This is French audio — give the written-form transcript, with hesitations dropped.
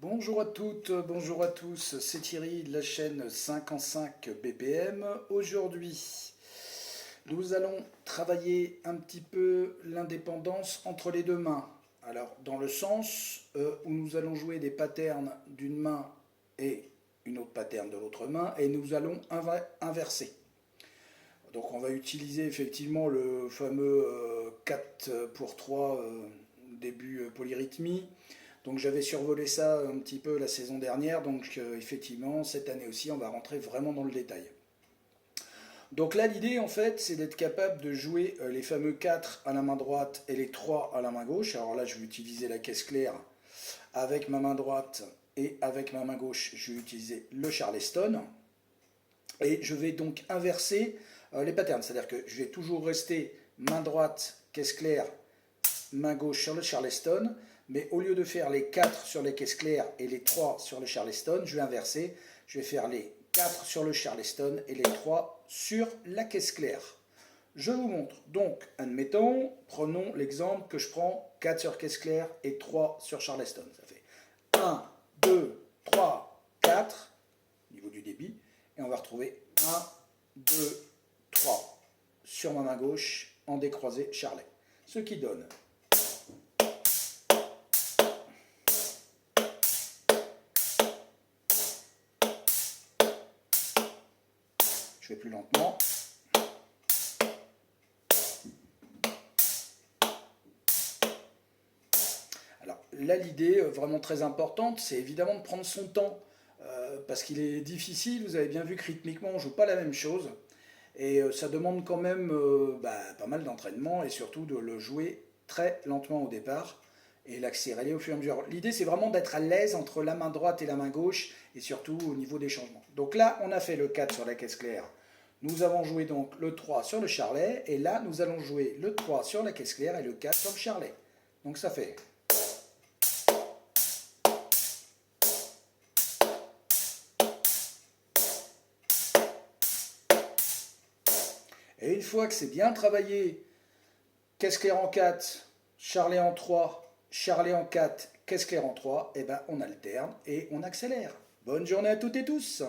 Bonjour à toutes, bonjour à tous, c'est Thierry de la chaîne 5 en 5 BPM. Aujourd'hui, nous allons travailler un petit peu l'indépendance entre les deux mains. Alors, dans le sens où nous allons jouer des patterns d'une main et une autre pattern de l'autre main, et nous allons inverser. Donc, on va utiliser effectivement le fameux 4 pour 3 début polyrythmie. Donc j'avais survolé ça un petit peu la saison dernière, donc effectivement cette année aussi on va rentrer vraiment dans le détail. Donc là l'idée en fait c'est d'être capable de jouer les fameux 4 à la main droite et les 3 à la main gauche. Alors là je vais utiliser la caisse claire avec ma main droite et avec ma main gauche je vais utiliser le Charleston. Et je vais donc inverser les patterns, c'est-à-dire que je vais toujours rester main droite, caisse claire, main gauche sur le Charleston, mais au lieu de faire les 4 sur les caisses claires et les 3 sur le Charleston, je vais inverser, je vais faire les 4 sur le Charleston et les 3 sur la caisse claire. Je vous montre, donc, admettons, prenons l'exemple que je prends 4 sur caisse claire et 3 sur Charleston. Ça fait 1, 2, 3, 4, au niveau du débit, et on va retrouver 1, 2, 3 sur ma main gauche en décroisé charlet. Ce qui donne je vais plus lentement. Alors là, l'idée vraiment très importante, c'est évidemment de prendre son temps, parce qu'il est difficile, vous avez bien vu que rythmiquement, on ne joue pas la même chose, et ça demande quand même pas mal d'entraînement, et surtout de le jouer très lentement au départ, et l'accélérer au fur et à mesure. L'idée, c'est vraiment d'être à l'aise entre la main droite et la main gauche, et surtout au niveau des changements. Donc là, on a fait le 4 sur la caisse claire. Nous avons joué donc le 3 sur le charlet, et là, nous allons jouer le 3 sur la caisse claire et le 4 sur le charlet. Donc ça fait. Et une fois que c'est bien travaillé, caisse claire en 4, charlet en 3, charlet en 4, caisse claire en 3, et ben on alterne et on accélère. Bonne journée à toutes et tous!